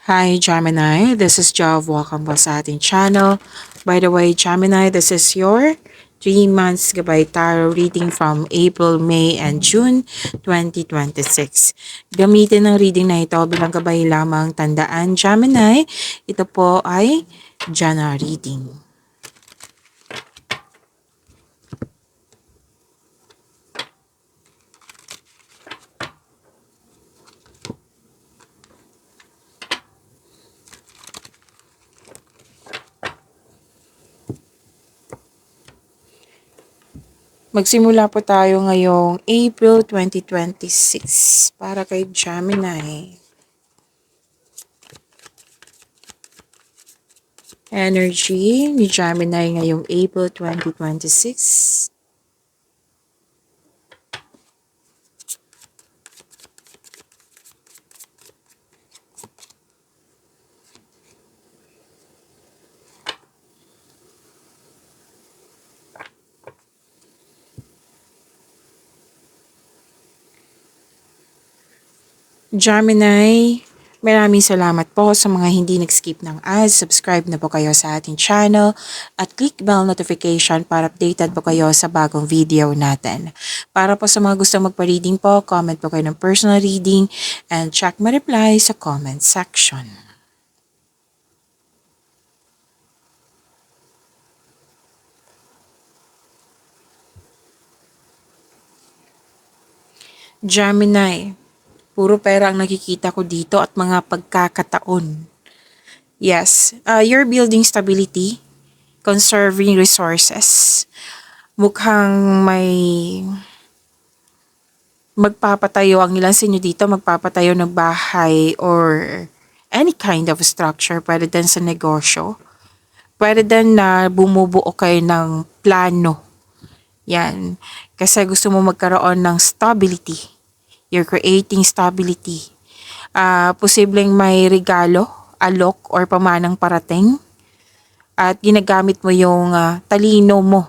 Hi Gemini, this is Jav. Welcome po sa ating channel. By the way, Gemini, this is your 3 months gabay tarot reading from April, May, and June 2026. Gamitin ng reading na ito bilang gabay lamang. Tandaan, Gemini, ito po ay Jana reading. Magsimula po tayo ngayong April 2026 para kay Gemini. Energy ni Gemini ngayong April 2026. Gemini, maraming salamat po sa mga hindi nag-skip ng ads. Subscribe na po kayo sa ating channel at click bell notification para updated po kayo sa bagong video natin. Para po sa mga gusto magpa-reading po, comment po kayo ng personal reading and check my reply sa comment section. Gemini, puro pera ang nakikita ko dito at mga pagkakataon. Yes, you're building stability, conserving resources. Mukhang may magpapatayo ang ilan sa inyo dito, magpapatayo ng bahay or any kind of structure, pwede din sa negosyo. Pwede din na bumubuo kayo ng plano. Yan. Kasi gusto mo magkaroon ng stability. You're creating stability. Posibleng may regalo, alok, or pamanang parating. At ginagamit mo yung talino mo.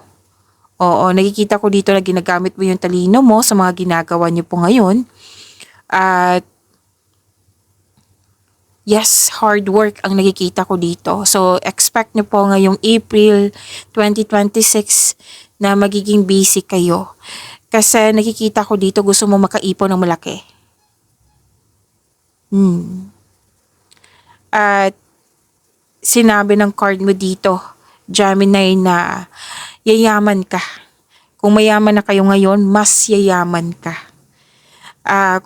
Oo, nakikita ko dito na ginagamit mo yung talino mo sa mga ginagawa niyo po ngayon. At yes, hard work ang nakikita ko dito. So, expect niyo po ngayong April 2026 na magiging busy kayo. Kasi nakikita ko dito gusto mo makaipon ng malaki. At sinabi ng card mo dito, Gemini, na yayaman ka. Kung mayaman na kayo ngayon, mas yayaman ka.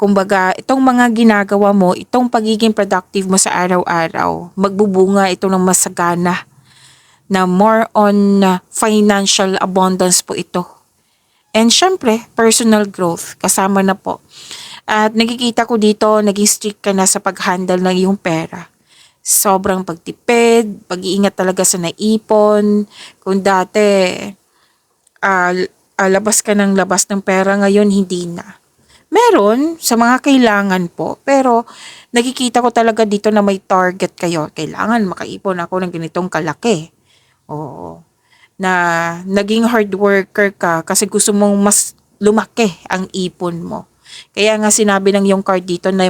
Kumbaga, itong mga ginagawa mo, itong pagiging productive mo sa araw-araw, magbubunga ito ng masagana na more on financial abundance po ito. And syempre, personal growth, kasama na po. At nakikita ko dito, naging strict ka na sa pag-handle ng iyong pera. Sobrang pagtipid, pag-iingat talaga sa naipon. Kung dati, labas ka ng labas ng pera, ngayon hindi na. Meron sa mga kailangan po, pero nakikita ko talaga dito na may target kayo. Kailangan makaipon ako ng ganitong kalaki. Oo. Na naging hard worker ka kasi gusto mong mas lumaki ang ipon mo. Kaya nga sinabi ng yung card dito na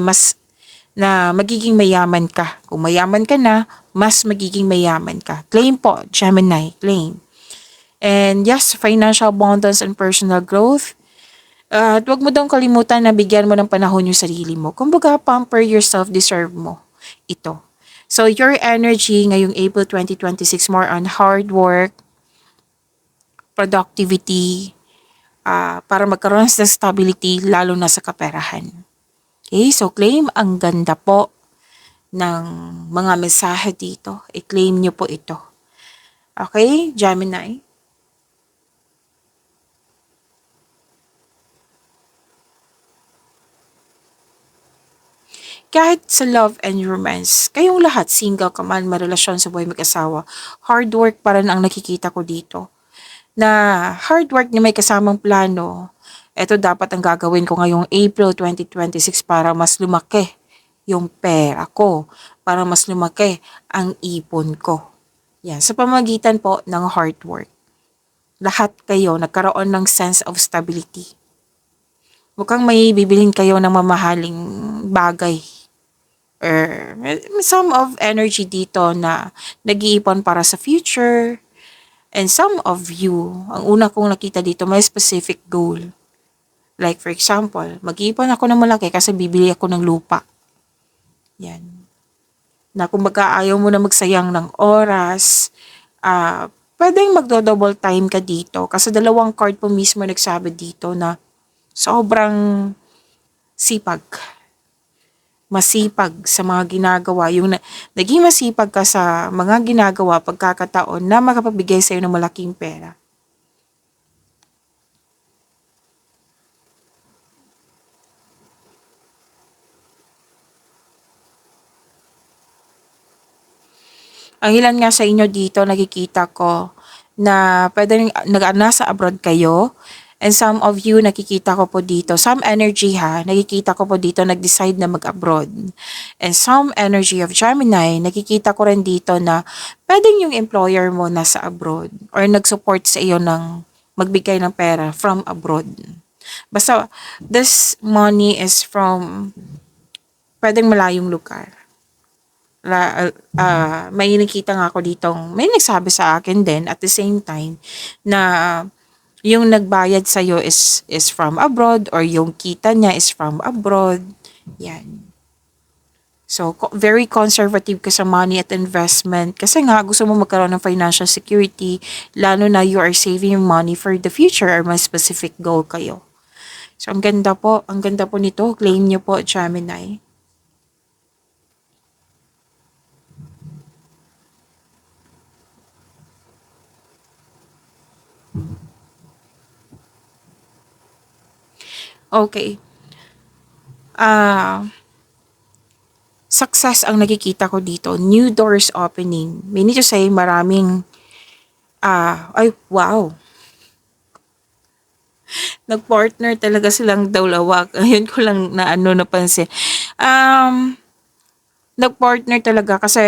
magiging mayaman ka. Kung mayaman ka na, mas magiging mayaman ka. Claim po, Gemini, claim. And yes, financial abundance and personal growth. At wag mo daw kalimutan na bigyan mo ng panahon yung sarili mo. Kumbaga, pamper yourself, deserve mo ito. So, your energy ngayong April 2026, more on hard work, productivity, para magkaroon ng stability, lalo na sa kaperahan. Okay, so claim, ang ganda po ng mga mensahe dito. I-claim nyo po ito. Okay, Gemini? Kahit sa love and romance, kayong lahat, single ka man, marelasyon sa buhay mag-asawa, hard work pa rin ang nakikita ko dito. Na hard work na may kasamang plano, ito dapat ang gagawin ko ngayong April 2026 para mas lumaki yung pera ko, para mas lumaki ang ipon ko. Yan, sa pamagitan po ng hard work. Lahat kayo nagkaroon ng sense of stability. Mukhang may bibilhin kayo ng mamahaling bagay or some of energy dito na nag-iipon para sa future. And some of you, ang una kong nakita dito, may specific goal. Like for example, mag-iipon ako ng malaki kasi bibili ako ng lupa. Yan. Na kumbaga ayaw mo na magsayang ng oras, pwedeng magdo-double time ka dito. Kasi dalawang card po mismo nagsabi dito na sobrang sipag. Masipag sa mga ginagawa. Naging masipag ka sa mga ginagawa pagkakataon na makapagbigay sa'yo ng malaking pera. Ang ilan nga sa inyo dito nakikita ko na pwedeng nasa abroad kayo, and some of you nakikita ko po dito, some energy nakikita ko po dito nag-decide na mag-abroad. And some energy of Gemini, nakikita ko rin dito na pwedeng yung employer mo nasa abroad or nag-support sa iyo ng magbigay ng pera from abroad. Basta this money is from pwedeng malayong lugar. May nakita nga ako ditong, may nagsabi sa akin din at the same time na yung nagbayad sa'yo is from abroad or yung kita niya is from abroad. Yan. So, very conservative ka sa money at investment kasi nga gusto mo magkaroon ng financial security, lalo na you are saving money for the future or may specific goal kayo. So, ang ganda po nito. Claim niyo po, Gemini. Okay. Success ang nakikita ko dito. New doors opening. Meaning to say, maraming, ay, wow. Nag-partner talaga silang dalawa. Ayun ko lang napansin. Nag-partner talaga kasi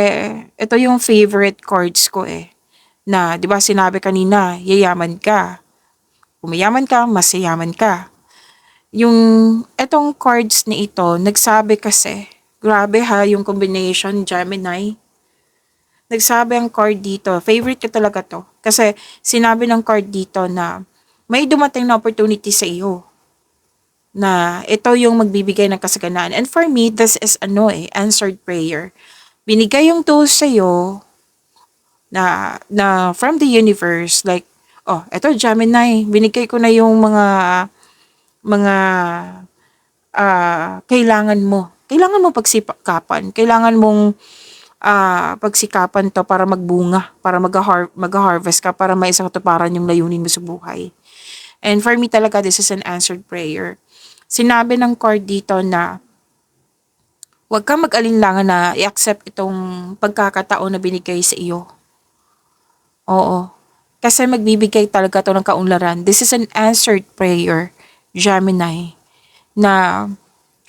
ito yung favorite cards ko eh. Na, di ba sinabi kanina, yayaman ka. Kumayaman ka, mas yayaman ka. Yung etong cards na ito, nagsabi kasi, grabe yung combination, Gemini. Nagsabi ang card dito, favorite ko talaga to. Kasi sinabi ng card dito na may dumating na opportunity sa iyo. Na ito yung magbibigay ng kasaganaan. And for me, this is answered prayer. Binigay yung tools sa iyo na from the universe, like, eto Gemini, binigay ko na yung mga kailangan mo. Kailangan mo pagsikapan. Kailangan mong pagsikapan to para magbunga, para mag-harvest ka, para maisakatuparan yung layunin mo sa buhay. And for me talaga, this is an answered prayer. Sinabi ng card dito na huwag kang mag-alinlangan na i-accept itong pagkakataon na binigay sa iyo. Oo. Kasi magbibigay talaga to ng kaunlaran. This is an answered prayer, Gemini, na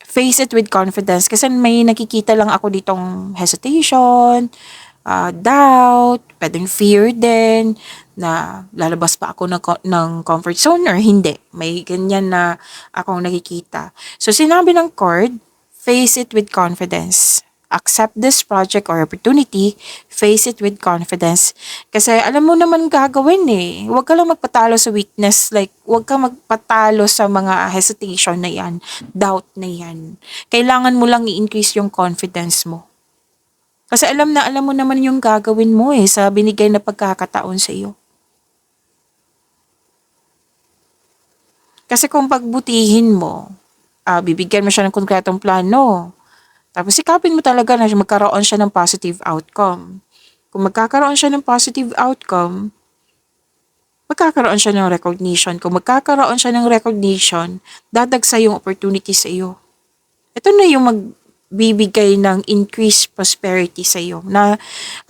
face it with confidence. Kasi may nakikita lang ako ditong hesitation, doubt, pwedeng fear din, na lalabas pa ako ng comfort zone or hindi. May ganyan na akong nakikita. So, sinabi ng card, face it with confidence. Accept this project or opportunity, face it with confidence. Kasi alam mo naman gagawin eh. Huwag ka lang magpatalo sa weakness. Like, huwag ka magpatalo sa mga hesitation na yan, doubt na yan. Kailangan mo lang i-increase yung confidence mo. Kasi alam mo naman yung gagawin mo eh sa binigay na pagkakataon sa iyo. Kasi kung pagbutihin mo, bibigyan mo siya ng konkretong plano, tapos sikapin mo talaga na magkaroon siya ng positive outcome. Kung magkakaroon siya ng positive outcome, magkakaroon siya ng recognition. Kung magkakaroon siya ng recognition, dadagsa yung opportunity sa iyo. Ito na yung magbibigay ng increased prosperity sa iyo. Na,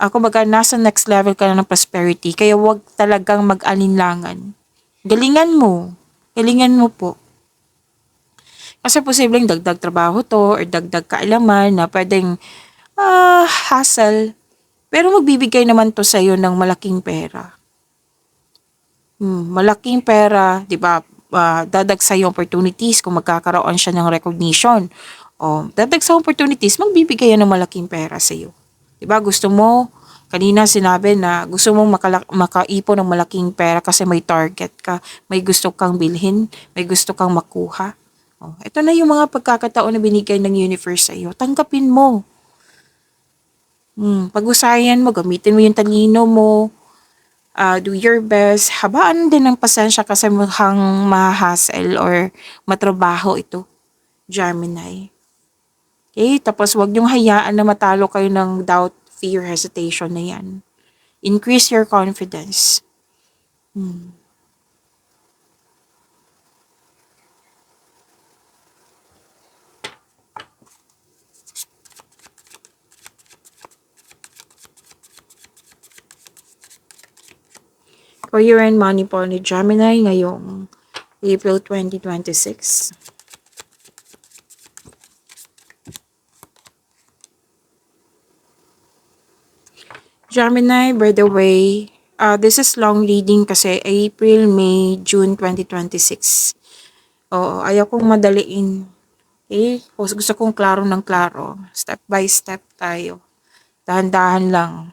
kumbaga, nasa next level ka na ng prosperity. Kaya wag talagang mag-alinlangan. Galingan mo. Galingan mo po. Kasi posibleng dagdag trabaho to or dagdag kaalaman na pwedeng hassle. Pero magbibigay naman to sa'yo ng malaking pera. Malaking pera, di ba? Dadag sa'yo opportunities kung magkakaroon siya ng recognition Dadag sa opportunities, magbibigay yan ng malaking pera sa'yo. 'Di ba? Gusto mo, kanina sinabi na gusto mong makaipon ng malaking pera kasi may target ka, may gusto kang bilhin, may gusto kang makuha. Ito na yung mga pagkakataon na binigay ng universe sa'yo. Tanggapin mo. Pag-usayan mo, gamitin mo yung talino mo, do your best. Habaan din ng pasensya kasi mukhang ma-hassle or matrabaho ito, Gemini. Okay? Tapos wag niyong hayaan na matalo kayo ng doubt, fear, hesitation na yan. Increase your confidence. Career and money po ni Gemini ngayong April 2026. Gemini, by the way, this is long reading kasi April, May, June 2026. Oo, ayaw kong madaliin. Okay? Gusto kong klaro ng klaro. Step by step tayo. Dahan-dahan lang.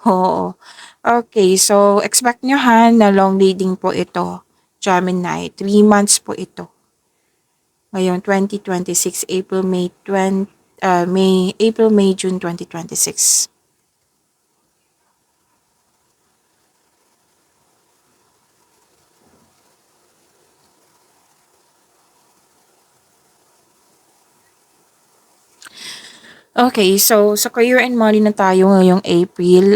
Oo. Okay, so expect nyo ha na long reading po ito. Gemini, 3 months po ito. Ngayon, 2026, April, May, April, May, June 2026. Okay, so sa career and money na tayo ngayong April,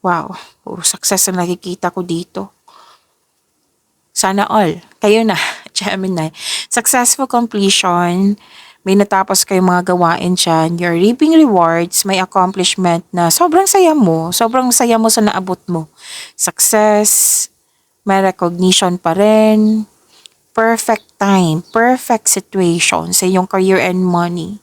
wow, puro success ang nakikita ko dito. Sana all. Kayo na, Gemini. Successful completion, may natapos kayong mga gawain dyan, you're reaping rewards, may accomplishment na sobrang saya mo sa naabot mo. Success, may recognition pa rin, perfect time, perfect situation sa iyong career and money.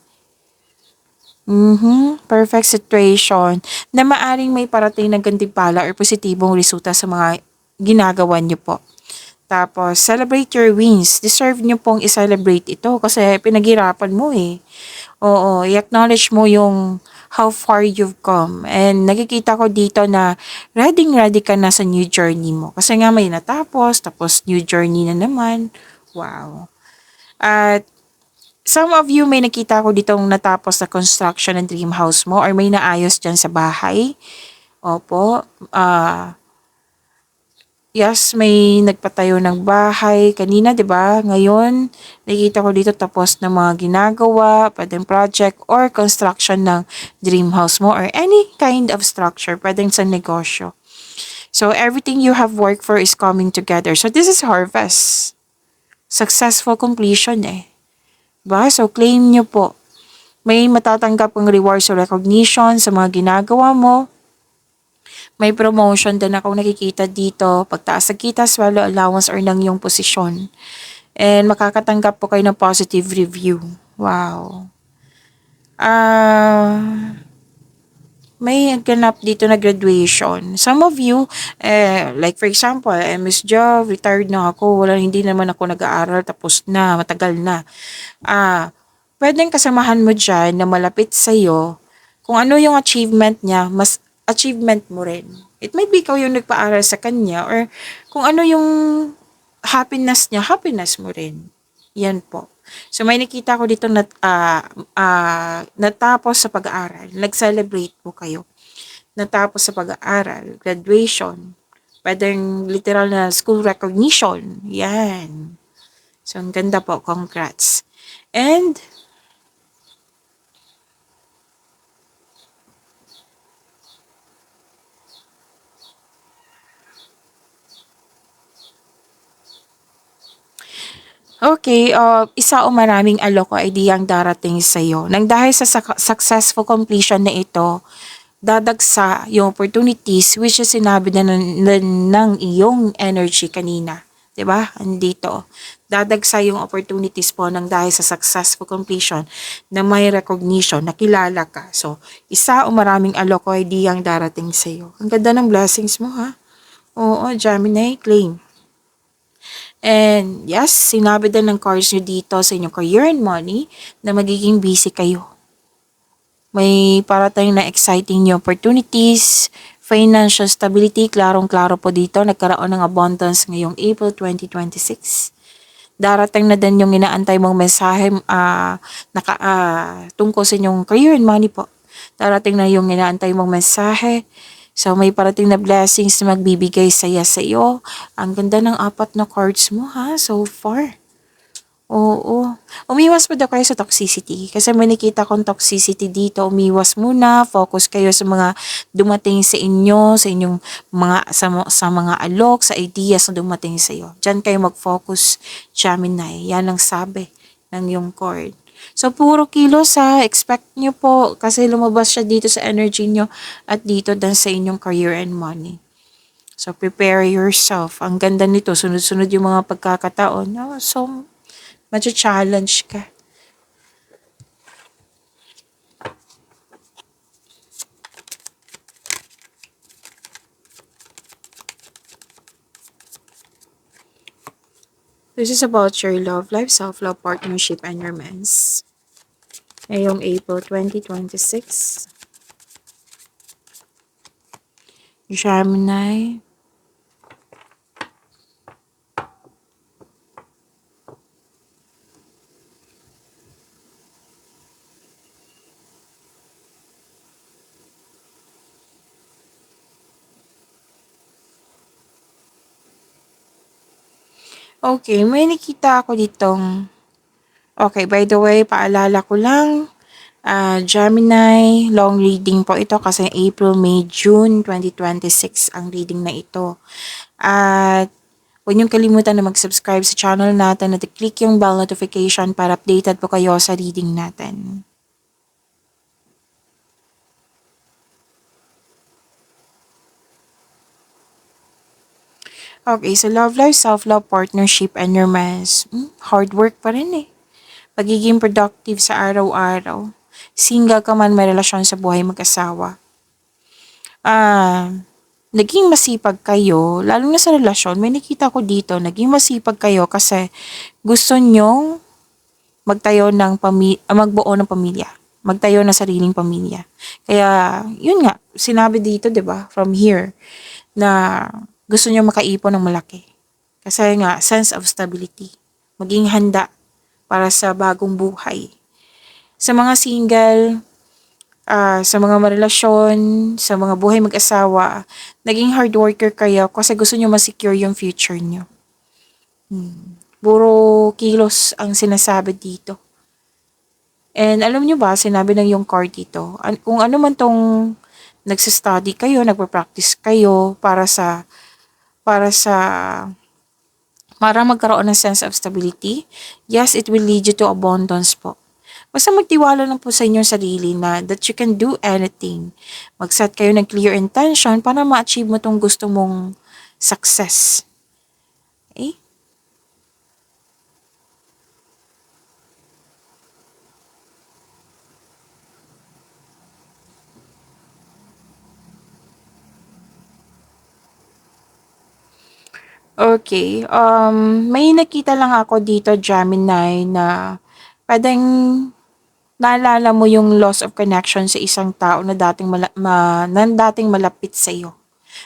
Perfect situation na maaring may parating na gantimpala or positibong resulta sa mga ginagawa niyo po. Tapos, celebrate your wins. Deserve niyo pong i-celebrate ito kasi pinaghirapan mo eh. Oo, i-acknowledge mo yung how far you've come. And nakikita ko dito na ready ka na sa new journey mo. Kasi nga may natapos, tapos new journey na naman. Wow. At some of you may nakita ko ditong natapos na construction ng dream house mo or may naayos dyan sa bahay. Opo. Yes, may nagpatayo ng bahay kanina, 'di ba? Ngayon, nakita ko dito tapos na mga ginagawa, pwedeng project or construction ng dream house mo or any kind of structure, pwedeng sa negosyo. So, everything you have worked for is coming together. So, this is harvest. Successful completion eh. Diba? So, claim nyo po. May matatanggap kang rewards or recognition sa mga ginagawa mo. May promotion din ako nakikita dito. Pagtaas ng kita, swallow allowance or ng iyong posisyon. And makakatanggap po kayo ng positive review. Wow. May ganap dito na graduation. Some of you, like for example, Miss Jo, retired na ako, hindi naman ako nag-aaral, tapos na, matagal na. Pwedeng kasamahan mo dyan na malapit sa'yo, kung ano yung achievement niya, mas achievement mo rin. It might be ikaw yung nagpaaral sa kanya, or kung ano yung happiness niya, happiness mo rin. Yan po. So may nakita ko dito na natapos sa pag-aaral, nag-celebrate po kayo. Natapos sa pag-aaral, graduation, pwedeng literal na school recognition. Yan. So ang ganda po, congrats. And okay, isa o maraming alok o ideyang darating sa iyo. Nang dahil sa successful completion na ito, dadagsa yung opportunities which is sinabi na ng iyong energy kanina. 'Di ba? Andito. Dadagsa yung opportunities po nang dahil sa successful completion na may recognition, nakilala ka. So, isa o maraming alok o ideyang darating sa iyo. Ang ganda ng blessings mo ha. Oo, Gemini, claim. And yes, sinabi din ng cards nyo dito sa inyong career and money na magiging busy kayo. May parating na exciting new opportunities, financial stability, klarong-klaro po dito, nagkaroon ng abundance ngayong April 2026. Darating na din yung inaantay mong mensahe tungkol sa inyong career and money po. Darating na yung inaantay mong mensahe. So, may parating na blessings na magbibigay saya sa iyo. Ang ganda ng 4 na cards mo ha, so far. Oo. Umiwas po daw kayo sa toxicity. Kasi may nakita kong toxicity dito. Umiwas muna. Focus kayo sa mga dumating sa inyo, sa inyong sa mga alok, sa ideas na dumating sa iyo. Diyan kayo mag-focus, Gemini. Yan ang sabi ng yung card. So, puro kilos ha. Expect nyo po kasi lumabas siya dito sa energy nyo at dito din sa inyong career and money. So, prepare yourself. Ang ganda nito. Sunod-sunod yung mga pagkakataon. Oh, so, challenge ka. This is about your love life, self-love, partnership, and romance. Ngayong April 2026. Gemini. Okay, may nakita ako ditong. Okay, by the way, paalala ko lang, Gemini, long reading po ito kasi April, May, June 2026 ang reading na ito. At huwag niyong kalimutan na mag-subscribe sa channel natin at i-click yung bell notification para updated po kayo sa reading natin. Okay, so love life, self-love, partnership, and romance. Hard work pa rin eh. Pagiging productive sa araw-araw. Single ka man, may relasyon sa buhay mag-asawa. Naging masipag kayo, lalo na sa relasyon, may nakita ko dito, naging masipag kayo kasi gusto nyong magbuo ng pamilya. Magtayo ng sariling pamilya. Kaya, yun nga, sinabi dito, 'di ba, from here, na gusto niyo makaipon ng malaki. Kasi nga, sense of stability. Maging handa para sa bagong buhay. Sa mga single, sa mga marelasyon, sa mga buhay mag-asawa, naging hard worker kayo kasi gusto niyo ma-secure yung future niyo. Puro kilos ang sinasabi dito. And alam niyo ba, sinabi ng yung card dito, kung ano man tong nagsa-study kayo, nagpa-practice kayo para magkaroon ng sense of stability, yes, it will lead you to abundance po. Basta magtiwala lang po sa inyong sarili na that you can do anything. Mag-set kayo ng clear intention para ma-achieve mo tong gusto mong success. Okay? Okay, may nakita lang ako dito, Gemini, na pwedeng naalala mo yung loss of connection sa isang tao na dating malapit sa iyo.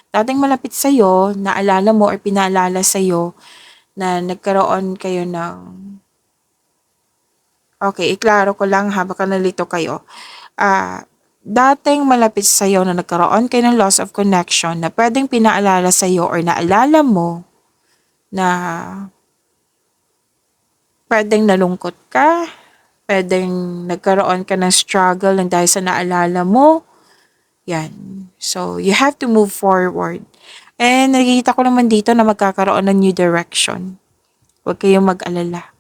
Dating malapit sa iyo, naalala mo or pinaalala sa iyo na nagkaroon kayo ng. Okay, iklaro ko lang ha, baka nalito kayo. Dating malapit sa iyo na nagkaroon kayo ng loss of connection na pwedeng pinaalala sa iyo or naalala mo na pwedeng nalungkot ka, pwedeng nagkaroon ka ng struggle ng dahil sa naalala mo. Yan. So, you have to move forward. And nakikita ko naman dito na magkakaroon ng new direction. Huwag kayong mag-alala.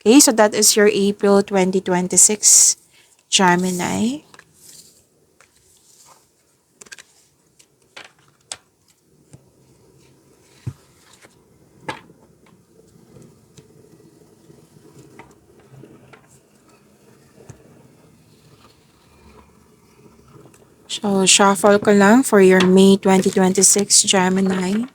Okay, so that is your April 2026 Gemini. So, shuffle ko lang for your May 2026 Gemini.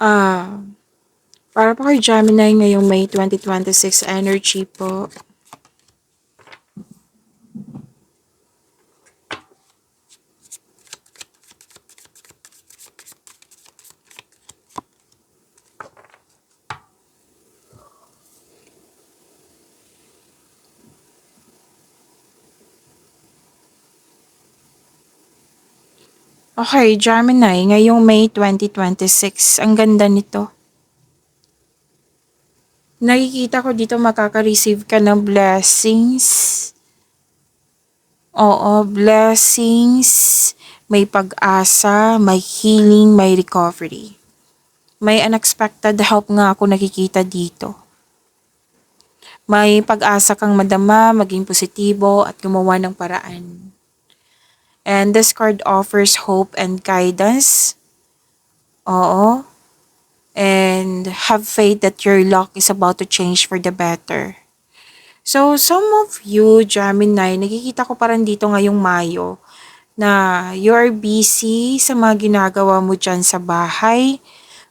Ah, para po kay Gemini ngayong May 2026 energy po. Okay, Gemini, ngayong May 2026, ang ganda nito. Nakikita ko dito makaka-receive ka ng blessings. Oo, blessings, may pag-asa, may healing, may recovery. May unexpected help nga ako nakikita dito. May pag-asa kang madama, maging positibo at gumawa ng paraan. And this card offers hope and guidance. Oo. And have faith that your luck is about to change for the better. So, some of you, Gemini, nakikita ko parang dito ngayong Mayo na you're busy sa mga ginagawa mo dyan sa bahay.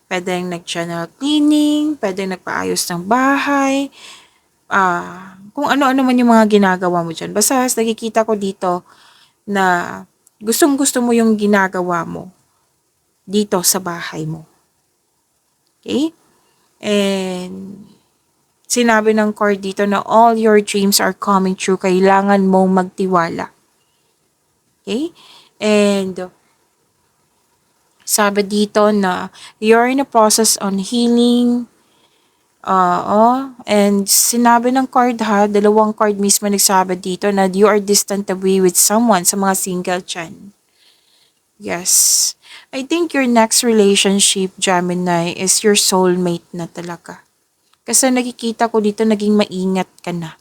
Pwedeng nag-channel cleaning, pwedeng nagpaayos ng bahay, kung ano-ano man yung mga ginagawa mo dyan. Basta nakikita ko dito na gustong-gusto mo yung ginagawa mo dito sa bahay mo. Okay? And sinabi ng card dito na all your dreams are coming true. Kailangan mong magtiwala. Okay? And sabi dito na you're in a process on healing. Oo. And sinabi ng card ha, dalawang card mismo nagsabi dito na you are distant away with someone sa mga single dyan. Yes. I think your next relationship, Gemini, is your soulmate na talaga. Kasi nakikita ko dito naging maingat ka na.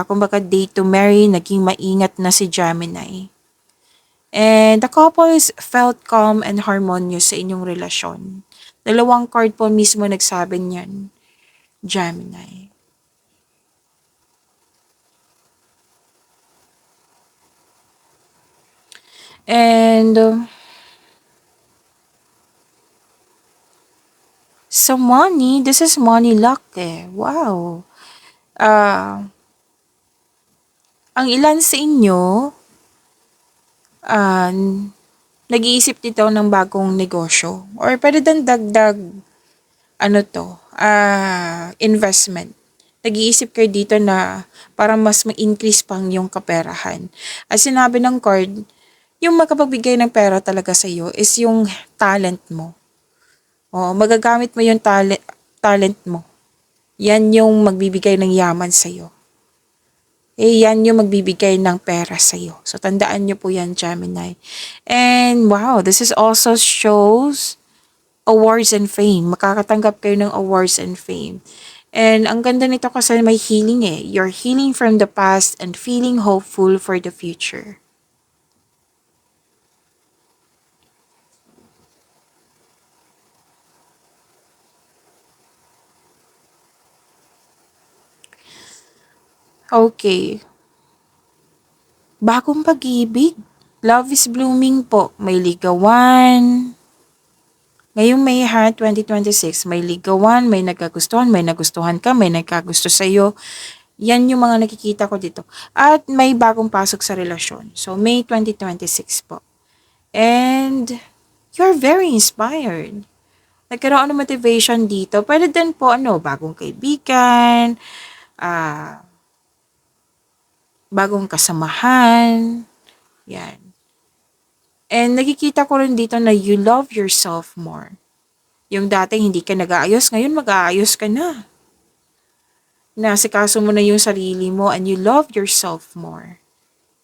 Kumbaga date to marry, naging maingat na si Gemini. And the couple is felt calm and harmonious sa inyong relasyon. Dalawang card po mismo nagsabi niyan, Gemini. And sa money, this is money luck eh. Wow. Ang ilan sa inyo, ah, nag-iisip dito ng bagong negosyo. Or pwede din dagdag, investment. Nag-iisip kayo dito na para mas ma-increase pang yung kaperahan. At sinabi ng card, yung makapagbigay ng pera talaga sa iyo is yung talent mo. O, magagamit mo yung talent mo. Yan yung magbibigay ng yaman sa iyo. Yan yung magbibigay ng pera sa iyo. So, tandaan nyo po yan, Gemini. And wow, this is also shows awards and fame. Makakatanggap kayo ng awards and fame. And ang ganda nito kasi may healing eh. You're healing from the past and feeling hopeful for the future. Okay. Bagong pag-ibig. Love is blooming po. May ligawan. Ngayong May 2026, may ligawan, may nagkagustuhan, may nagustuhan ka, may nagkagusto sa'yo. Yan yung mga nakikita ko dito. At may bagong pasok sa relasyon. So, May 2026 po. And you're very inspired. Nagkaroon ng motivation dito. Pwede din po, bagong kaibigan, bagong kasamahan. Yan. And nakikita ko rin dito na you love yourself more. Yung dating hindi ka nag-aayos, ngayon mag-aayos ka na. Nasikaso mo na yung sarili mo and you love yourself more.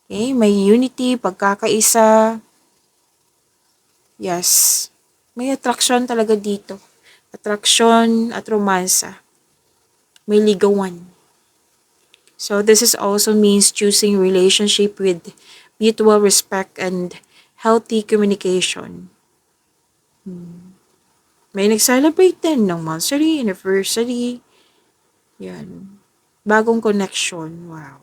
Okay? May unity, pagkakaisa. Yes. May attraction talaga dito. Attraction at romansa. May ligawan. So this is also means choosing relationship with mutual respect and healthy communication. May nag-celebrate din ng monthsary, anniversary. Yan. Bagong connection. Wow.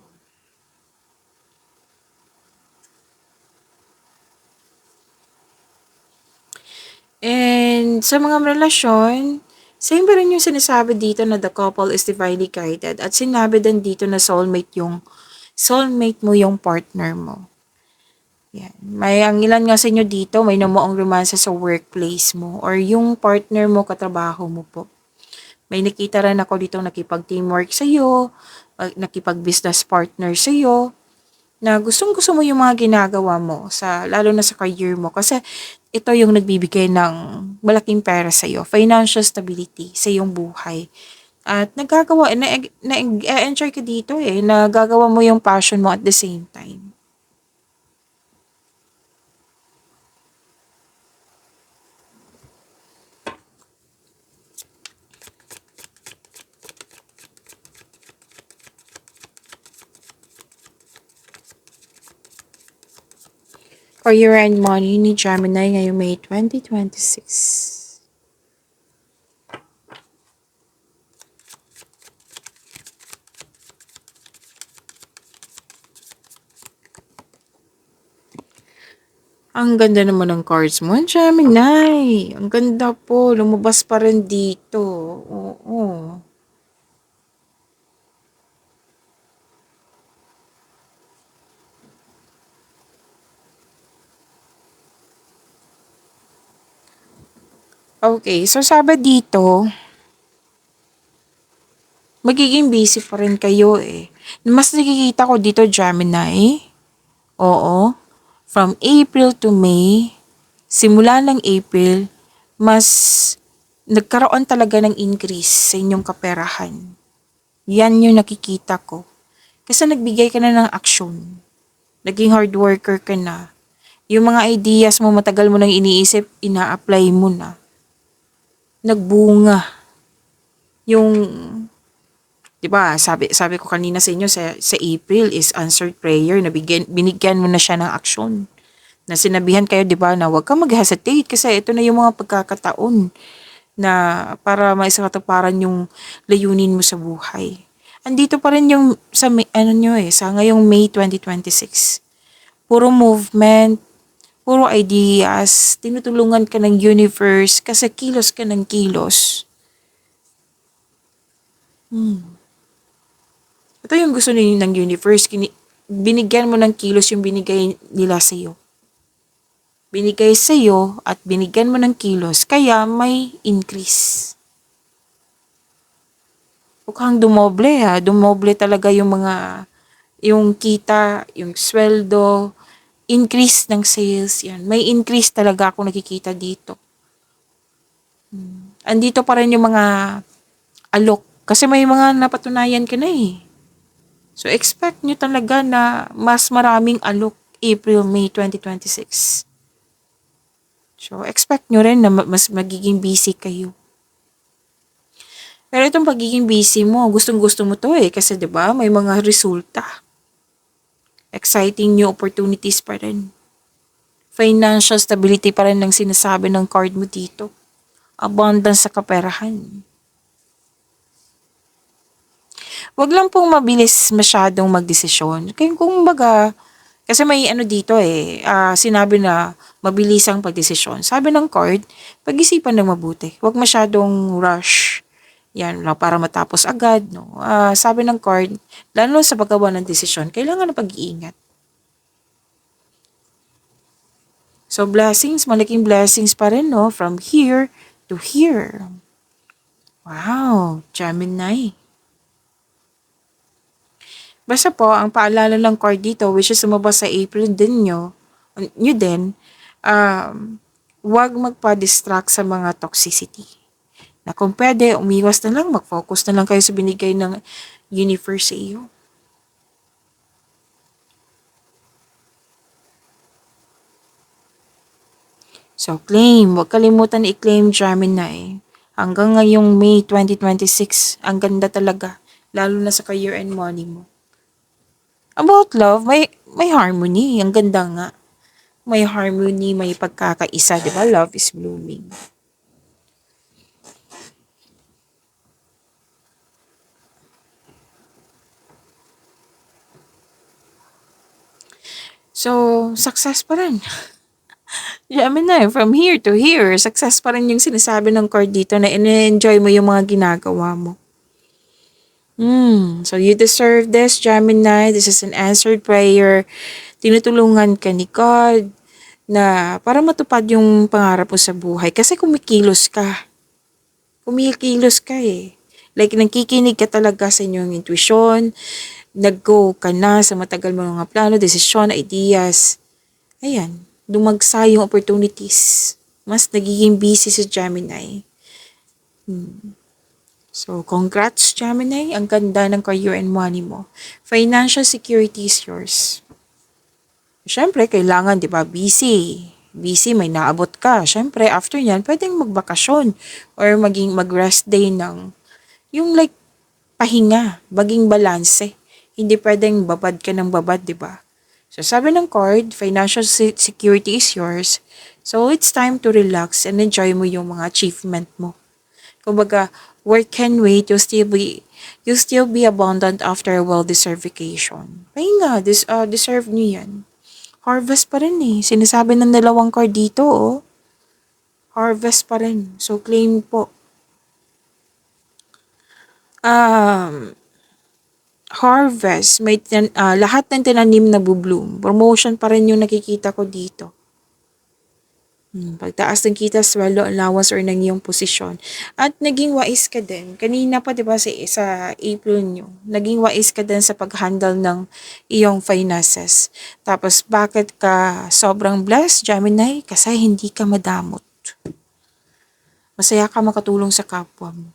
And sa mga relasyon, same pa rin yung sinasabi dito na the couple is divinely guided at sinabi din dito na soulmate mo yung partner mo. Yan. May ang ilan nga sa inyo dito, may namuong romansa sa workplace mo or yung partner mo, katrabaho mo po. May nakita rin ako dito nakipag-teamwork sa'yo, nakipag-business partner sa'yo, na gustong-gusto mo yung mga ginagawa mo lalo na sa career mo kasi ito yung nagbibigay ng malaking pera sa iyo, financial stability sa iyong buhay. At enjoy ka dito nagagawa mo yung passion mo at the same time. Career and money ni Gemini ngayong May 2026. Ang ganda naman ng cards mo, Gemini. Ang ganda po. Lumabas pa rin dito. Oo. Okay, so sabi dito, magiging busy pa rin kayo eh. Mas nakikita ko dito, Gemini. Oo. From April to May, simula ng April, mas nagkaroon talaga ng increase sa inyong kaperahan. Yan yung nakikita ko. Kasi nagbigay ka na ng aksyon. Naging hard worker ka na. Yung mga ideas mo matagal mo nang iniisip, ina-apply mo na. Nagbunga. Yung 'di ba, sabi ko kanina sa inyo sa April is answered prayer na binigyan mo na siya ng aksyon. Na sinabihan kayo 'di ba na huwag kang mag-hesitate kasi ito na yung mga pagkakataon na para maisakatuparan yung layunin mo sa buhay. Andito pa rin yung sa ngayong May 2026. Puro movement, puro ideas, tinutulungan ka ng universe kasi kilos ka ng kilos. Ito yung gusto ng universe. Binigyan mo ng kilos yung binigay nila sa'yo. Binigay sa'yo at binigyan mo ng kilos, kaya may increase. Mukhang dumoble ha. Dumoble talaga yung kita, yung sweldo, increase ng sales, yan. May increase talaga ako nakikita dito. Andito pa rin yung mga alok. Kasi may mga napatunayan ka na eh. So, expect nyo talaga na mas maraming alok April, May 2026. So, expect nyo rin na mas magiging busy kayo. Pero itong pagiging busy mo, gustong-gusto mo to eh. Kasi 'di ba may mga resulta. Exciting new opportunities pa rin. Financial stability pa rin ang sinasabi ng card mo dito. Abundance sa kaperahan. Wag lang pong mabilis masyadong magdesisyon. Kaya kung baga, kasi may ano dito sinabi na mabilis ang pagdesisyon. Sabi ng card, pag-isipan ng mabuti. Huwag masyadong rush. Yan, para matapos agad. No? Sabi ng card, lalo sa paggawa ng desisyon, kailangan ng pag-iingat. So blessings, malaking blessings pa rin, no? From here to here. Wow, Gemini. Basta po, ang paalala ng card dito, which is sumabas sa April din nyo din, huwag magpa-distract sa mga toxicity. Na kung pwede, umiwas na lang, mag-focus na lang kayo sa binigay ng universe sa iyo. So, claim. Huwag kalimutan i-claim Gemini. Hanggang ngayong May 2026, ang ganda talaga. Lalo na sa career and money mo. About love, may harmony. Ang ganda nga. May harmony, may pagkakaisa, di ba? Love is blooming. So, success pa rin. Gemini, from here to here, success pa rin yung sinasabi ng card dito na ine-enjoy mo yung mga ginagawa mo. So you deserve this, Gemini. This is an answered prayer. Tinutulungan ka ni God na para matupad yung pangarap mo sa buhay. Kasi kumikilos ka. Kumikilos ka eh. Like, nagkikinig ka talaga sa inyong intuition. Nag-go ka na sa matagal mo mga plano, desisyon, ideas. Ayan, dumagsa yung opportunities. Mas nagiging busy si Gemini. So, congrats Gemini. Ang ganda ng career and money mo. Financial security is yours. Siyempre, kailangan, di ba, busy. Busy, may naabot ka. Siyempre, after yan, pwedeng magbakasyon or mag-rest day ng, yung like, pahinga, maging balanse. Hindi pwedeng babad ka ng babad, di ba? So, sabi ng card, financial security is yours. So, it's time to relax and enjoy mo yung mga achievement mo. Kumbaga, work can wait, you'll still be abundant after a well-deserved vacation. Pahinga, deserve nyo yan. Harvest pa rin eh. Sinasabi ng dalawang card dito, oh. Harvest pa rin. So, claim po. Harvest, lahat ng tinanim na bubloom. Promotion pa rin yung nakikita ko dito. Pagtaas ng kita, sweldo, allowance, or ng iyong posisyon. At naging wais ka din. Kanina pa, di ba, sa April nyo, naging wais ka din sa pag-handle ng iyong finances. Tapos, bakit ka sobrang blessed, Gemini? Kasi hindi ka madamot. Masaya ka makatulong sa kapwa mo.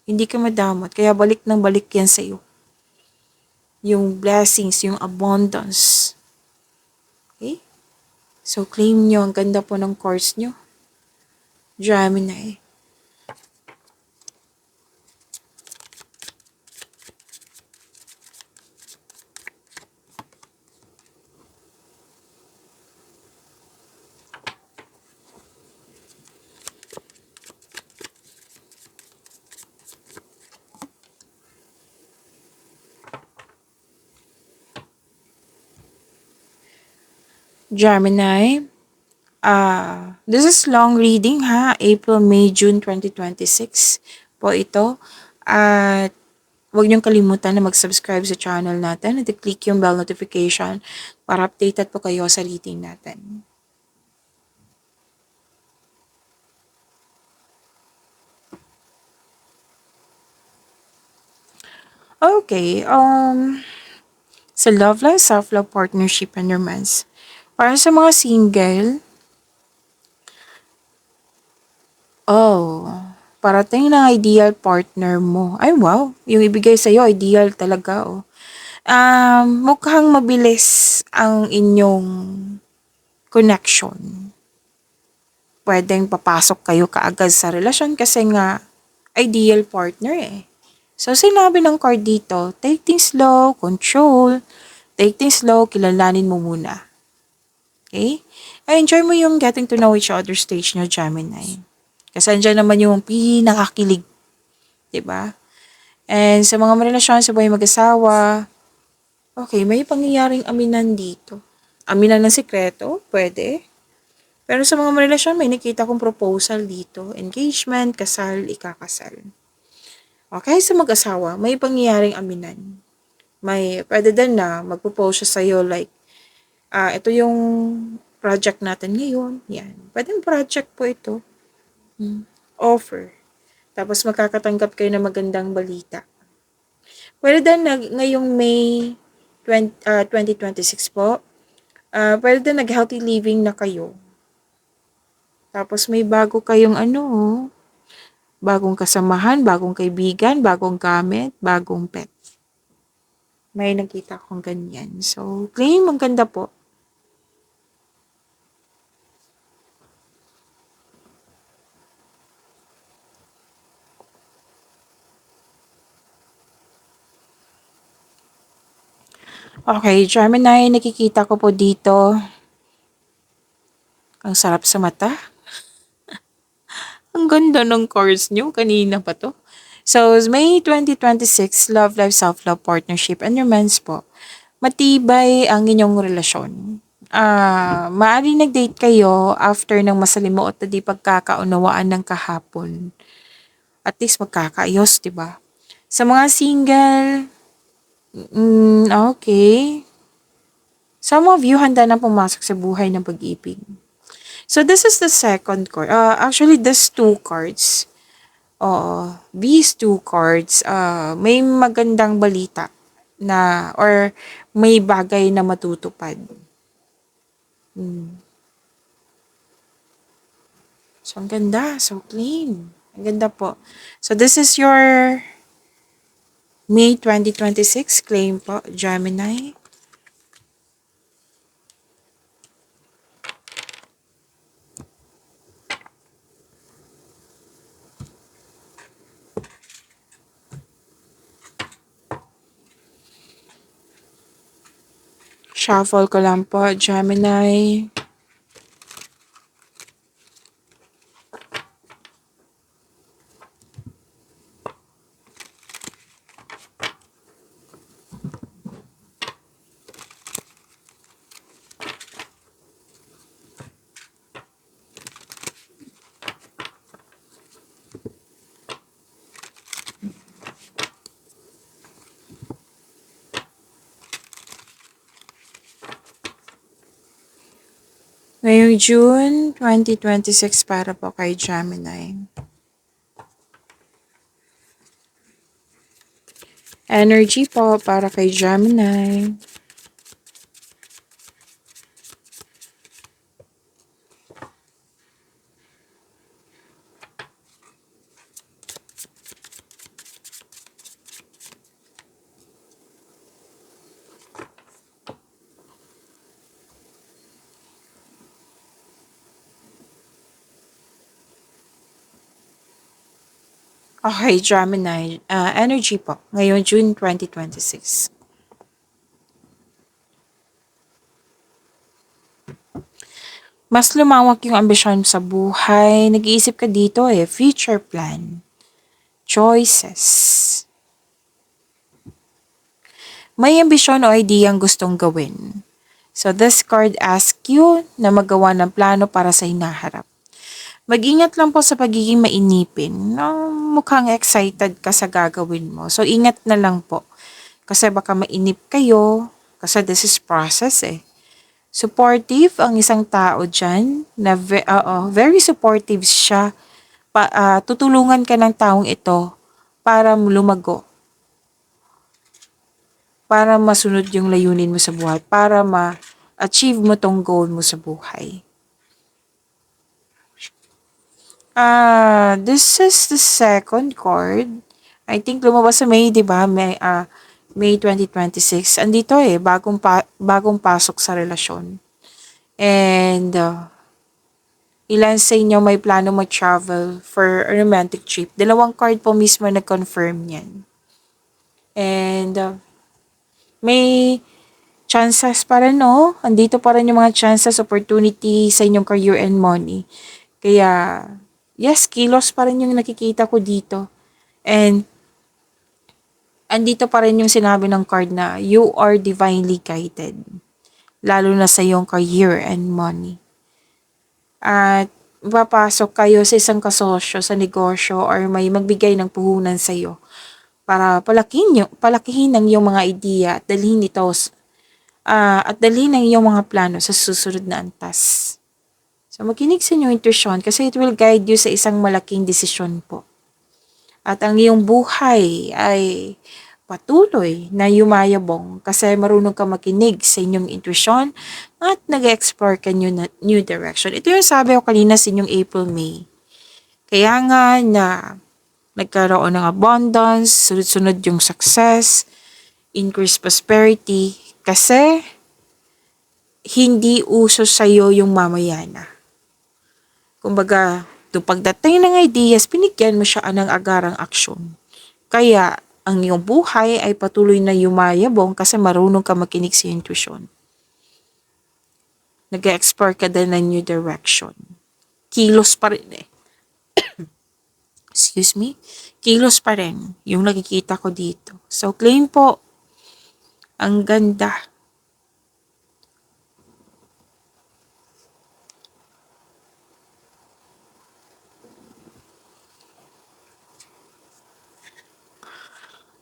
Hindi ka madamot, kaya balik ng balik yan sa'yo. Yung blessings, yung abundance. Okay? So, claim nyo. Ang ganda po ng cards nyo. Gemini. Gemini. This is long reading ha. April, May, June 2026 po ito. At huwag niyong kalimutan na mag-subscribe sa channel natin at i-click yung bell notification para updated po kayo sa reading natin. Okay, sa love life, self-love, partnership, and romance. Para sa mga single, parating na ideal partner mo. Ay, wow. Yung ibigay sa'yo, ideal talaga, oh. Mukhang mabilis ang inyong connection. Pwedeng papasok kayo kaagad sa relasyon kasi nga, ideal partner eh. So, sinabi ng card dito, take things slow, control, take things slow, kilalanin mo muna. Okay? Enjoy mo yung getting to know each other stage nyo, Gemini. Kasi andyan naman yung pinakakilig. Diba? And sa mga relasyon sa buhay mag-asawa, okay, may pangyayaring aminan dito. Aminan ng sikreto, pwede. Pero sa mga relasyon, may nakita kong proposal dito. Engagement, kasal, ikakasal. Okay, sa mag-asawa, may pangyayaring aminan. Pwede din na mag-propose siya sa'yo like, ito yung project natin ngayon. Yan. Pwedeng project po ito. Offer. Tapos makakatanggap kayo ng magandang balita. Pwede din ngayong May 2026 po, pwede din nag-healthy living na kayo. Tapos may bago kayong bagong kasamahan, bagong kaibigan, bagong gamit, bagong pet. May nakita akong ganyan. So, claim, ang ganda po. Okay, Gemini, nakikita ko po dito. Ang sarap sa mata. Ang ganda ng cards nyo. Kanina pa to. So, May 2026, love, life, self-love, partnership, and romance po. Matibay ang inyong relasyon. Maaaring nag-date kayo after ng masalimuot na di pagkakaunawaan ng kahapon. At least magkakaayos, 'di ba? Sa mga single, okay. Some of you handa na pumasok sa buhay ng pag-ibig. So this is the second card. Actually, these two cards. These two cards, may magandang balita na or may bagay na matutupad. So, ang ganda. So, clean. Ang ganda po. So, this is your May 2026 claim po, Gemini. Shuffle ko lang po, Gemini. Ngayong June 2026 para po kay Gemini. Energy po para kay Gemini. Okay, Gemini. Energy po. Ngayong June 2026. Mas lumawak yung ambisyon sa buhay. Nag-iisip ka dito future plan. Choices. May ambisyon o ideyang gustong gawin. So this card asks you na magawa ng plano para sa hinaharap. Mag-ingat lang po sa pagiging mainipin. Mukhang excited ka sa gagawin mo. So ingat na lang po. Kasi baka mainip kayo. Kasi this is process Supportive ang isang tao dyan. Very supportive siya. Tutulungan ka ng taong ito para lumago. Para masunod yung layunin mo sa buhay. Para ma-achieve mo tong goal mo sa buhay. This is the second card. I think lumabas sa May, 'di ba? May 2026. Andito bagong pasok sa relasyon. And ilan sa inyo may plano mag-travel for a romantic trip. Dalawang card po mismo nag-confirm yan. And may chances pa rin, no? Andito pa rin yung mga chances, opportunity sa inyong career and money. Kaya, yes, kilos pa rin yung nakikita ko dito. And, andito pa rin yung sinabi ng card na you are divinely guided. Lalo na sa iyong career and money. At, papasok kayo sa isang kasosyo sa negosyo or may magbigay ng puhunan sa iyo para palakihin ang iyong mga ideya at dalhin ito at dalhin ang iyong mga plano sa susunod na antas. So, makinig sa inyong intuition kasi it will guide you sa isang malaking desisyon po. At ang iyong buhay ay patuloy na yumayabong kasi marunong ka makinig sa inyong intuition at nag-explore ka new direction. Ito yung sabi ko kanina sa inyong April-May. Kaya nga na nagkaroon ng abundance, sunod-sunod yung success, increased prosperity, kasi hindi uso sa'yo yung mamayana. Kumbaga, pagdating ng ideas, binigyan mo siya ng agarang aksyon. Kaya, ang iyong buhay ay patuloy na yumayabong kasi marunong ka makinig sa intuition. Nag-explore ka din ng new direction. Kilos pa rin Excuse me? Kilos pa rin yung nakikita ko dito. So, claim po. Ang ganda.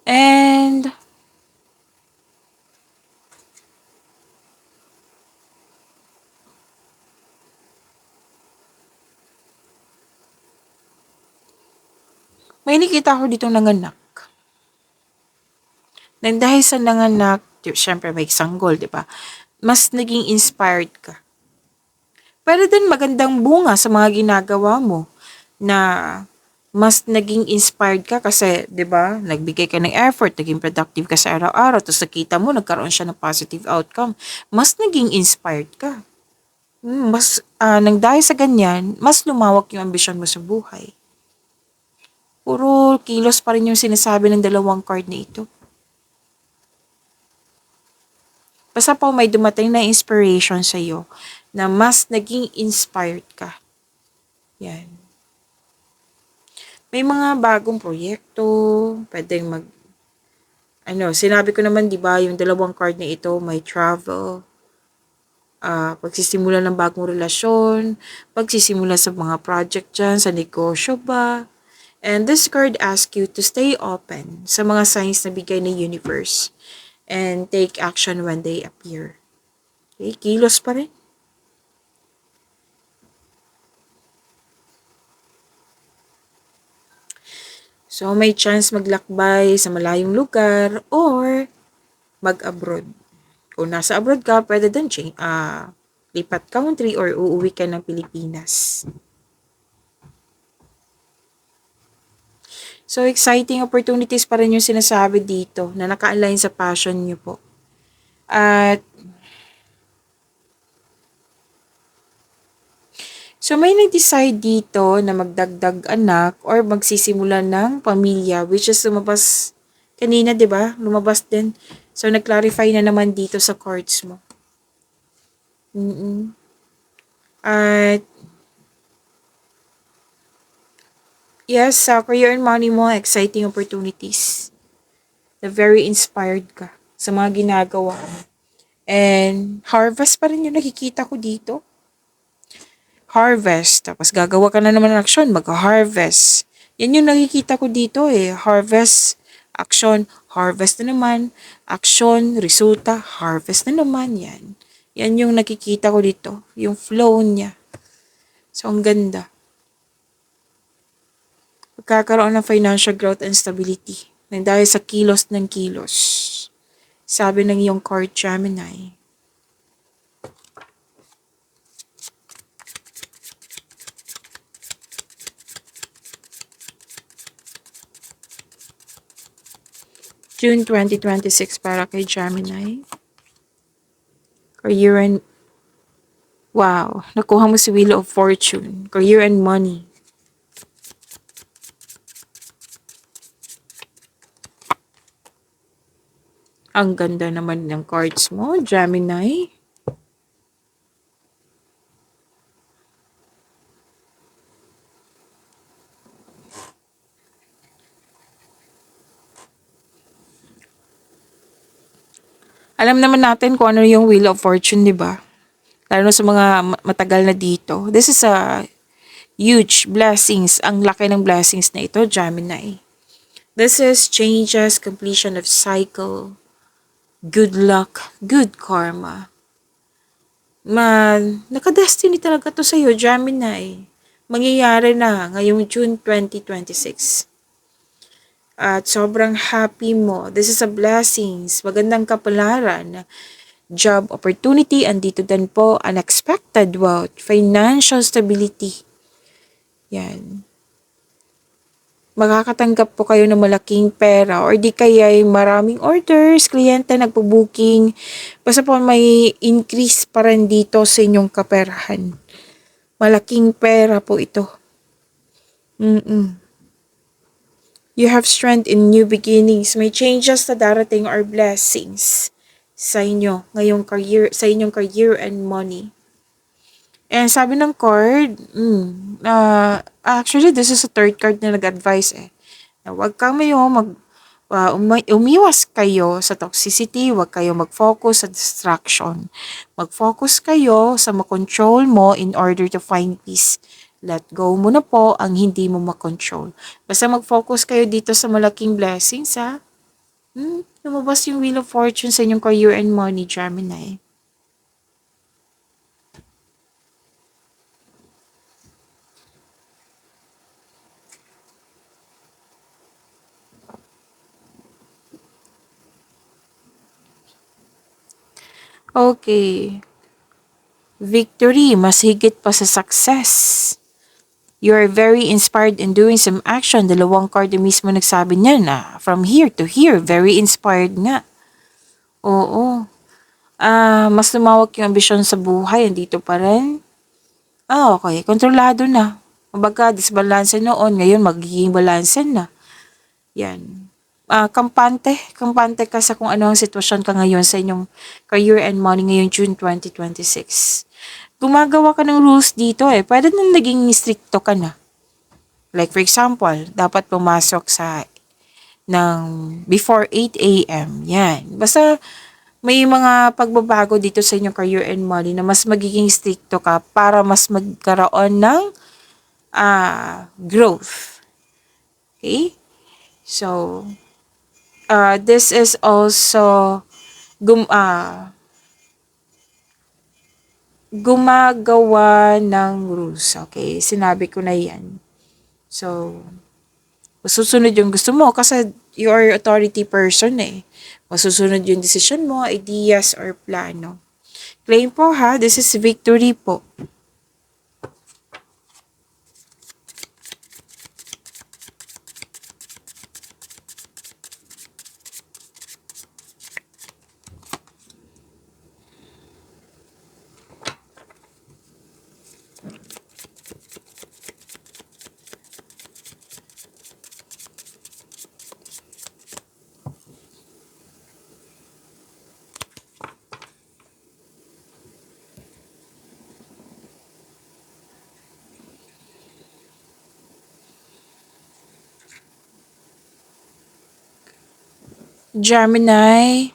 And may nakita ako ditong nanganak. Nang dahil sa nanganak, syempre may sanggol, di ba? Mas naging inspired ka. Pero din magandang bunga sa mga ginagawa mo na mas naging inspired ka kasi, 'di ba? Nagbigay ka ng effort, naging productive ka sa araw-araw, tapos nakita mo nagkaroon siya ng positive outcome. Mas naging inspired ka. Mas nang dahil sa ganyan, mas lumawak yung ambisyon mo sa buhay. Puro kilos pa rin yung sinasabi ng dalawang card na ito. Basta po may dumating na inspiration sa iyo na mas naging inspired ka. Yan. May mga bagong proyekto, pwedeng sinabi ko naman 'di ba, yung dalawang card na ito, may travel, pagsisimula ng bagong relasyon, pagsisimula sa mga project dyan, sa negosyo ba. And this card asks you to stay open sa mga signs na bigay ng universe and take action when they appear. Okay, kilos pa rin. So, may chance maglakbay sa malayong lugar or mag-abroad. Kung nasa abroad ka, pwede din lipat country or uuwi ka ng Pilipinas. So, exciting opportunities pa rin yung sinasabi dito na naka-align sa passion nyo po. At so, may nag-decide dito na magdagdag anak or magsisimula ng pamilya, which is lumabas kanina, di ba? Lumabas din. So, nag-clarify na naman dito sa cards mo. At yes, sa career and money mo, exciting opportunities. Na very inspired ka sa mga ginagawa mo. And harvest pa rin yung nakikita ko dito. Harvest. Tapos gagawa ka na naman ng action, mag-harvest. Yan yung nakikita ko dito eh. Harvest, action, harvest na naman. Action, resulta, harvest na naman. Yan. Yan yung nakikita ko dito. Yung flow niya. So, ang ganda. Pagkakaroon ng financial growth and stability. Nang dahil sa kilos ng kilos. Sabi ng iyong card, Gemini. June 2026 para kay Gemini. Career and wow, nakuha mo si Wheel of Fortune. Career and money. Ang ganda naman ng cards mo, Gemini. Alam naman natin kung ano yung Wheel of Fortune, di ba? Lalo sa mga matagal na dito. This is a huge blessings. Ang laki ng blessings na ito, Gemini. This is changes, completion of cycle, good luck, good karma. Naka-destiny talaga to sa'yo, Gemini. Mangyayari na ngayong June 2026. At sobrang happy mo. This is a blessings. Magandang kapalaran. Job opportunity. Andito din po, unexpected wealth. Financial stability. Yan. Makakatanggap po kayo ng malaking pera or di kaya maraming orders, kliyente nagpo-booking. Basta po may increase pa rin dito sa inyong kaperahan. Malaking pera po ito. You have strength in new beginnings. May changes na darating or blessings sa inyo ngayong career, sa inyong career and money. And sabi ng card, actually this is a third card na nag-advise eh. Na huwag kang umiwas kayo sa toxicity, huwag kayo mag-focus sa distraction. Mag-focus kayo sa makontrol mo in order to find peace. Let go mo na po ang hindi mo makontrol. Basta mag-focus kayo dito sa malaking blessings ha. Lumabas yung Wheel of Fortune sa inyong career and money, Gemini. Okay. Victory, mas higit pa sa success. You are very inspired in doing some action. Dalawang card yung mismo nagsabi niya na from here to here. Very inspired nga. Oo. Mas lumawak yung ambisyon sa buhay. Andito pa rin. Okay. Kontrolado na. Kumbaga, disbalanse noon. Ngayon, magiging balanse na. Yan. Kampante. Kampante ka sa kung ano ang sitwasyon ka ngayon sa inyong career and money ngayong June 2026. Gumagawa ka ng rules dito eh. Pwede na naging stricto ka na. Like for example, dapat pumasok sa ng before 8 a.m. Yan. Basta may mga pagbabago dito sa inyong career and money na mas magiging stricto ka para mas magkaroon ng growth. Okay? So, this is also gumagawa ng rules. Okay? Sinabi ko na yan. So, masusunod yung gusto mo kasi you are authority person eh. Masusunod yung decision mo, ideas, or plano. Claim po ha, this is victory po. Gemini,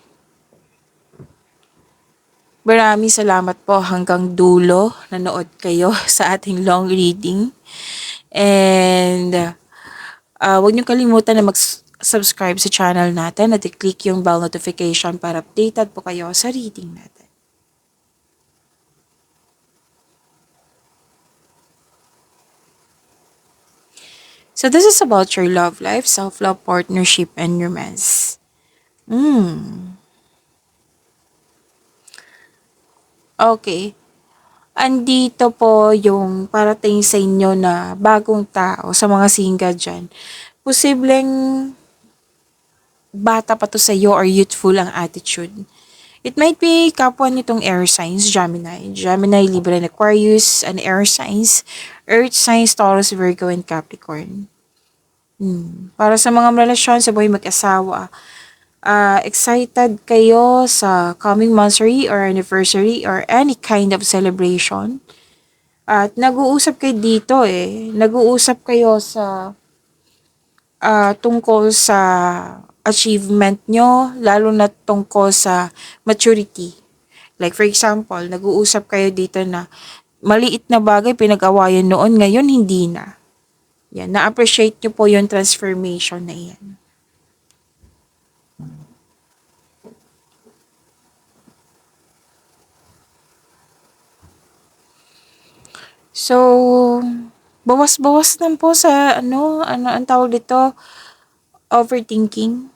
maraming salamat po hanggang dulo nanood kayo sa ating long reading. And huwag niyo kalimutan na mag-subscribe sa channel natin at i-click yung bell notification para updated po kayo sa reading natin. So this is about your love life, self-love, partnership, and romance. Okay. Andito po yung parating sa inyo na bagong tao sa mga single dyan. Posibleng bata pa to sa iyo or youthful ang attitude. It might be kapwa nitong air signs, Gemini. Gemini, Libra, and Aquarius, and air signs, earth signs, Taurus, Virgo, and Capricorn. Para sa mga relasyon sa buhay mag-asawa, excited kayo sa coming monthsary or anniversary or any kind of celebration. At nag-uusap kayo dito eh. Nag-uusap kayo sa tungkol sa achievement nyo, lalo na tungkol sa maturity. Like for example, nag-uusap kayo dito na maliit na bagay pinag-awayan noon, ngayon hindi na. Yan, na-appreciate nyo po yung transformation na yan. So, bawas-bawas lang po sa ano ang tawag dito, overthinking.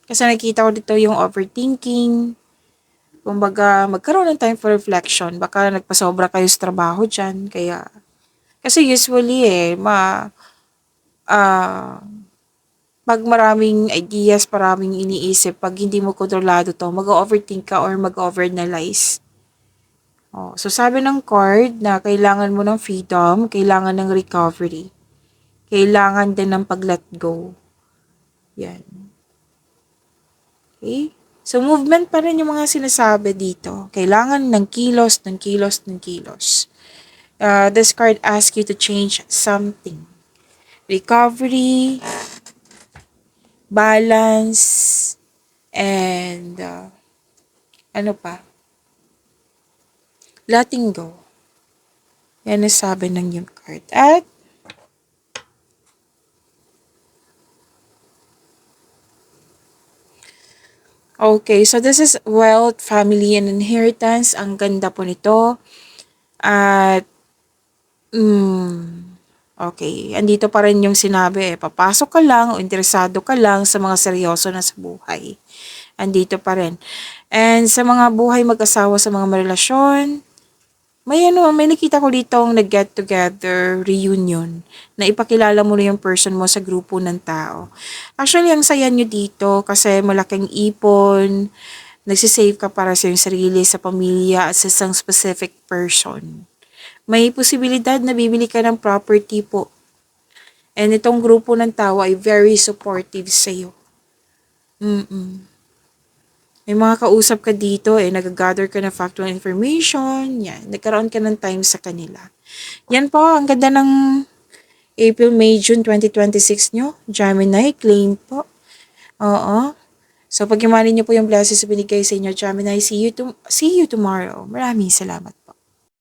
Kasi nakita ko dito yung overthinking. Kumbaga, magkaroon ng time for reflection. Baka nagpasobra kayo sa trabaho dyan. Kaya, kasi usually ah, pag maraming ideas, maraming iniisip, pag hindi mo kontrolado to, mag-overthink ka or mag-overanalyze. So sabi ng card na kailangan mo ng freedom, kailangan ng recovery. Kailangan din ng pag-let go. Yan. Okay? So movement pa rin yung mga sinasabi dito. Kailangan ng kilos, ng kilos, ng kilos. This card asks you to change something. Recovery, balance, and ano pa? Letting go. Yan ang sabi ng yung card. At Okay, so this is wealth, family, and inheritance. Ang ganda po nito. At, okay, andito pa rin yung sinabi papasok ka lang o interesado ka lang sa mga seryoso na sa buhay. Andito pa rin. And sa mga buhay mag-asawa sa mga relasyon, may nakita ko ditong nag-get together, reunion, na ipakilala mo na yung person mo sa grupo ng tao. Actually, ang saya nyo dito kasi malaking ipon, nagsisave ka para sa iyong sarili, sa pamilya, at sa isang specific person. May posibilidad na bibili ka ng property po. And itong grupo ng tao ay very supportive sa iyo. May mga kausap ka dito nag-gather ka ng factual information, yan, nagkaroon ka ng time sa kanila. Yan po, ang ganda ng April, May, June 2026 nyo. Gemini, claim po. Oo. So, pag-imanin nyo po yung blessings na binigay sa inyo, Gemini, see you tomorrow. Maraming salamat.